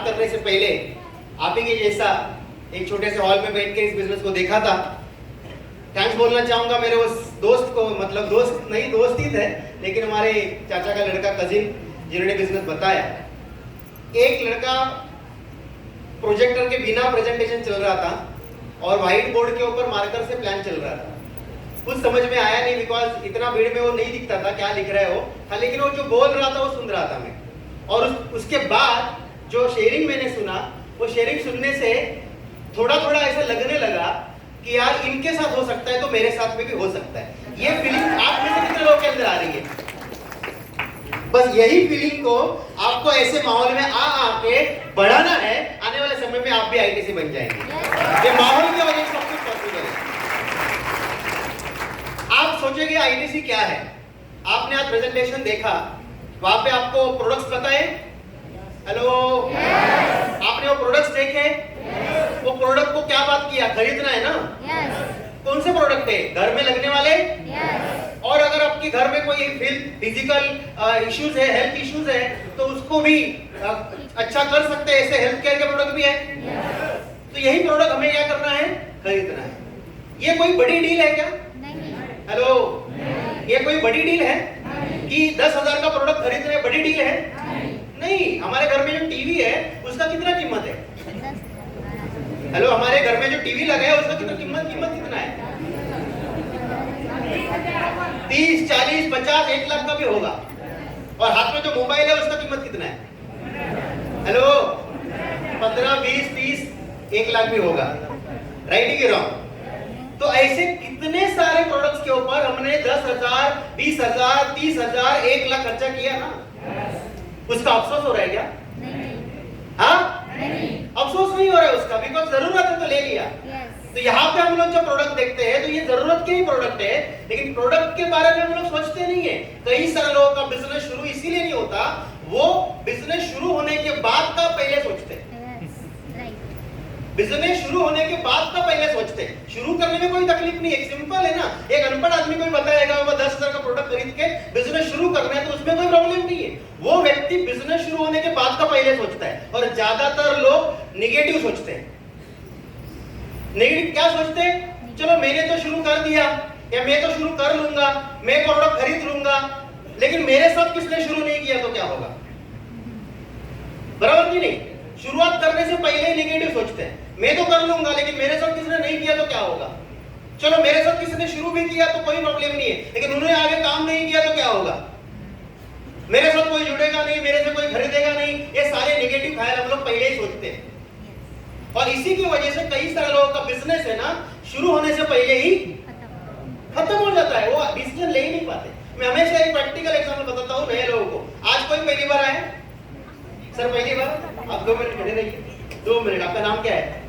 बात करने से पहले आप ही के जैसा एक छोटे से हॉल में बैठ के इस बिजनेस को देखा था। थैंक्स बोलना चाहूंगा मेरे उस दोस्त को, मतलब दोस्त नहीं, दोस्त ही थे लेकिन हमारे चाचा का लड़का, कजिन, जिन्होंने बिजनेस बताया। एक लड़का प्रोजेक्टर के बिना प्रेजेंटेशन चल रहा था और व्हाइट बोर्ड के ऊपर मार्कर से प्लान चल रहा था। कुछ समझ में आया नहीं, बिकॉज इतना भीड़ में वो नहीं दिखता था क्या लिख रहे हो, हाँ, लेकिन वो जो बोल रहा था वो सुन रहा था मैं। और उसके बाद जो शेयरिंग मैंने सुना, वो शेयरिंग सुनने से थोड़ा थोड़ा ऐसा लगने लगा कि यार इनके साथ हो सकता है तो मेरे साथ में भी हो सकता है। ये फीलिंग आप में से कितने लोगों के अंदर आ रही है? बस यही फीलिंग को आपको ऐसे माहौल में आके बढ़ाना है। आने वाले समय में आप भी आईटीसी बन जाएंगे। ये माहौल की वजह से सब कुछ पॉसिबल है। आप सोचेंगे आईटीसी क्या है? आपने आज प्रेजेंटेशन देखा, वहां पे आपको प्रोडक्ट्स बताए। हेलो, आपने वो प्रोडक्ट्स देखे? वो प्रोडक्ट को क्या बात किया? खरीदना है ना? कौन से प्रोडक्ट है? घर में लगने वाले। और अगर आपके घर में कोई फिजिकल इश्यूज है, हेल्थ इश्यूज है, तो उसको भी अच्छा कर सकते हैं। ऐसे हेल्थ केयर के प्रोडक्ट भी है। तो यही प्रोडक्ट हमें क्या करना है? खरीदना है। ये कोई बड़ी डील है क्या? हेलो, ये कोई बड़ी डील है कि 10,000 का प्रोडक्ट खरीदना बड़ी डील है? नहीं। हमारे घर में जो टीवी है उसका कितना कीमत है? हेलो, हमारे घर में जो टीवी लगा है उसका कितना कीमत कितना है? 30, 40, 50, 1 लाख का भी होगा। और हाथ में जो मोबाइल है उसका कीमत कितना है? हेलो, 15, 20, 30, 1 लाख भी होगा। राइट कि रॉन्ग? तो ऐसे कितने सारे प्रोडक्ट्स के ऊपर हमने 10,000, 20,000, 30,000, 1 लाख खर्चा किया ना? उसका अफसोस हो रहा है क्या? हाँ, अफसोस नहीं हो रहा है उसका, बिकॉज जरूरत है तो ले लिया। तो यहाँ पे हम लोग जो प्रोडक्ट देखते हैं तो ये जरूरत के ही प्रोडक्ट है, लेकिन प्रोडक्ट के बारे में हम लोग सोचते नहीं है। कई सारे लोगों का बिजनेस शुरू इसीलिए नहीं होता, वो बिजनेस शुरू होने के बाद का पहले सोचते हैं। बिजनेस शुरू होने के बाद का पहले सोचते हैं। शुरू करने में कोई तकलीफ नहीं है, सिंपल है ना। एक अनपढ़ आदमी को बताएगा वो 10,000 का प्रोडक्ट खरीद के बिजनेस शुरू करना है तो उसमें कोई प्रॉब्लम नहीं है। वो व्यक्ति बिजनेस शुरू होने के बाद का पहले सोचता है। और ज्यादातर लोग निगेटिव सोचते हैं। नेगेटिव क्या सोचते हैं? चलो मैंने तो शुरू कर दिया, या मैं तो शुरू कर लूंगा, मैं प्रोडक्ट खरीद लूंगा, लेकिन मेरे साथ किसने शुरू नहीं किया तो क्या होगा? बराबर कि नहीं? शुरुआत करने से पहले ही नेगेटिव सोचते हैं। मैं तो कर लूंगा लेकिन मेरे साथ किसने नहीं किया तो क्या होगा? चलो मेरे साथ किसी ने शुरू भी किया तो कोई प्रॉब्लम नहीं है, लेकिन उन्होंने आगे काम नहीं किया तो क्या होगा? मेरे साथ कोई जुड़ेगा नहीं, मेरे से कोई खरीदेगा नहीं। ये सारे नेगेटिव ख्याल हम लोग पहले ही सोचते हैं। और इसी की वजह से कई सारे लोगों का बिजनेस है ना, शुरू होने से पहले ही खत्म हो जाता है। वो डिसीजन ले ही नहीं पाते। मैं हमेशा एक प्रैक्टिकल एग्जांपल बताता हूँ नए लोगों को। आज कोई पहली बार आया? सर पहली बार? आप 2 मिनट खड़े रहिए। 2 मिनट। आपका नाम क्या है?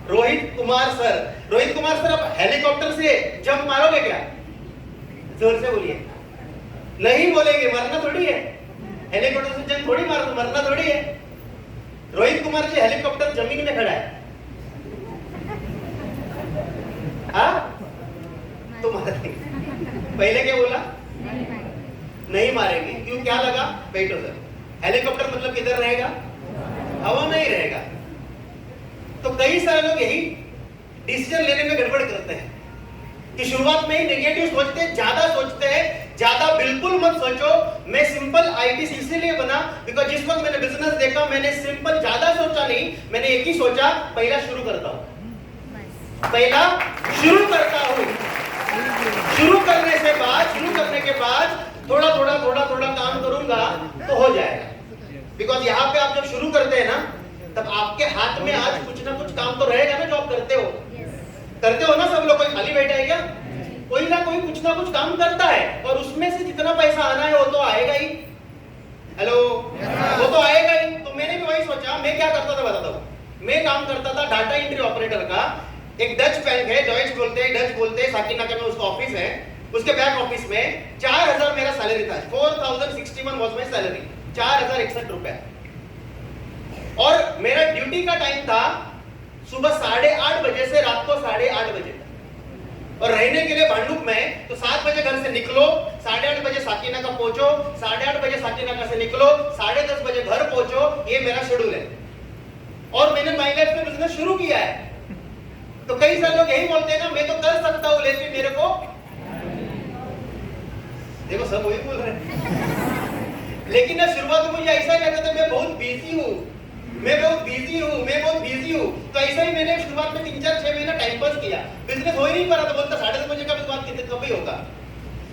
रोहित कुमार सर। रोहित कुमार सर, आप हेलीकॉप्टर से जंप मारोगे क्या? जोर से बोलिए। नहीं बोलेंगे, मरना थोड़ी है। हेलीकॉप्टर से जंप थोड़ी मार, मरना थोड़ी है। रोहित कुमार जी हेलीकॉप्टर जमीन में खड़ा है, हाँ? तो मारेंगे। पहले क्या बोला? नहीं मारेंगे। क्यों? क्या लगा? बैठो सर। हेलीकॉप्टर मतलब किधर रहेगा? हवा में ही रहेगा। तो कई सारे लोग यही डिसीजन लेने में गड़बड़ करते हैं कि शुरुआत में ही नेगेटिव सोचते हैं, ज्यादा सोचते हैं। ज्यादा बिल्कुल मत सोचो। मैं सिंपल आईटीसी इसीलिए बना बिकॉज जिस वक्त मैंने बिजनेस देखा, मैंने सिंपल ज्यादा सोचा नहीं, मैंने एक ही सोचा, पहला शुरू करता हूं, पहला शुरू करता हूं। शुरू करने के बाद थोड़ा थोड़ा काम करूंगा तो हो जाएगा। बिकॉज यहाँ पे आप जब शुरू करते हैं ना, तब आपके हाथ में आज कुछ ना कुछ काम तो रहेगा ना जो आप करते हो ना। सब लोग कोई खाली बैठा है क्या? कोई ना कोई कुछ ना कुछ काम करता है, और उसमें से जितना पैसा आना है वो तो आएगा ही। हेलो, वो तो आएगा ही। तो मैंने भी वही सोचा। मैं क्या करता था बताता हूँ। मैं काम करता था डाटा एंट्री ऑपरेटर का। एक डच बैंक है, डच बोलते हैं, साकिनाका में उसका ऑफिस है। उसके बैक ऑफिस में 4,000 मेरा सैलरी था। 4,061 वाज माय सैलरी, 4,061 रुपए। और मेरा ड्यूटी का टाइम था सुबह 8:30 बजे से रात को 8:30 बजे तक। और रहने के लिए भांडुप में, तो 7 बजे घर से निकलो, 8:30 बजे साकिनाका पहुंचो, 8:30 बजे साकिनाका से निकलो, 10:30 बजे घर पहुंचो। ये मेरा शेड्यूल है। और मैंने माई लाइफ में बिजनेस शुरू किया है। तो कई सारे लोग यही बोलते हैं ना, मैं तो कर सकता हूं लेकिन मेरे को, देखो सब वही बोल रहे हैं। लेकिन ना शुरुआत में मुझे ऐसा ही लगता था मैं बहुत बिजी हूँ, मैं बहुत बिजी हूँ, मैं बहुत बिजी हूँ। तो ऐसा ही मैंने शुरुआत में 3-4-6 महीना टाइम पास किया, बिजनेस हो ही नहीं पा रहा था। बोलता 10:30 बजे का बात कितने कब ही होगा।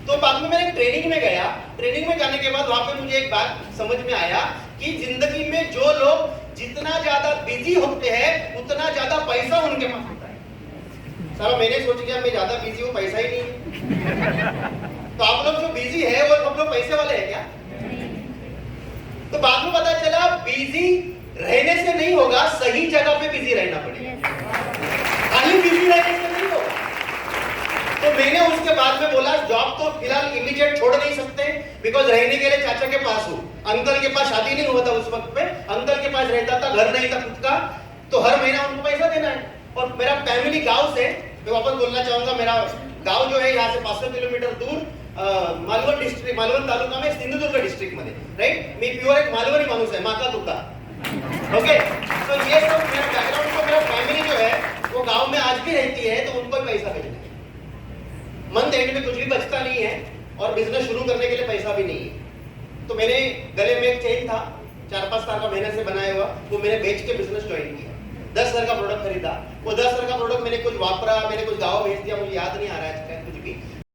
तो बाद में मैंने ट्रेनिंग में गया, ट्रेनिंग में जाने के बाद वहां पे मुझे एक बात समझ में आया कि जिंदगी में जो लोग जितना ज्यादा बिजी होते हैं उतना ज्यादा पैसा उनके पास होता है। साला मैंने सोच लिया मैं ज्यादा बिजी हूँ, पैसा ही नहीं है। तो आप लोग जो बिजी है वो सब लोग पैसे वाले हैं क्या? तो बाद में पता चला बिजी रहने से नहीं होगा, सही जगह पे बिजी रहना पड़ेगा, खाली बिजी रहने से नहीं होगा। तो मैंने उसके बाद में बोला जॉब तो फिलहाल इमीडिएट छोड़ नहीं सकते, बिकॉज रहने के लिए चाचा के पास हूँ। अंकल के पास शादी नहीं हुआ था उस वक्त पे, अंकल के पास रहता था, घर नहीं था खुद का, तो हर महीना उनको पैसा देना है। और मेरा फैमिली गांव से, मैं वापस बोलना चाहूंगा, मेरा गांव जो है यहाँ से 500 किलोमीटर दूर मालवण डिस्ट्रिक्ट, मालवण तालुका में सिंधुदुर्ग डिस्ट्रिक्ट मध्ये, राइट। मी प्युअर एक मालवणी माणूस आहे, माका तुका, ओके। तो ये सब मेरा बैकग्राउंड, तो मेरा फैमिली जो है वो गांव में आज भी रहती है, तो उनको पैसा भेजना है। मंथ एंड में कुछ भी बचता नहीं है और बिजनेस शुरू करने के लिए पैसा भी नहीं है। तो मैंने गले में एक चेन था 4-5 साल का मेहनत से बनाया हुआ, वो मैंने बेच के बिजनेस ज्वाइन किया। 10,000 का प्रोडक्ट खरीदा, वो 10,000 का प्रोडक्ट मैंने कुछ वापरा, मैंने कुछ गाँव भेज दिया, मुझे याद नहीं आ रहा है कुछ भी।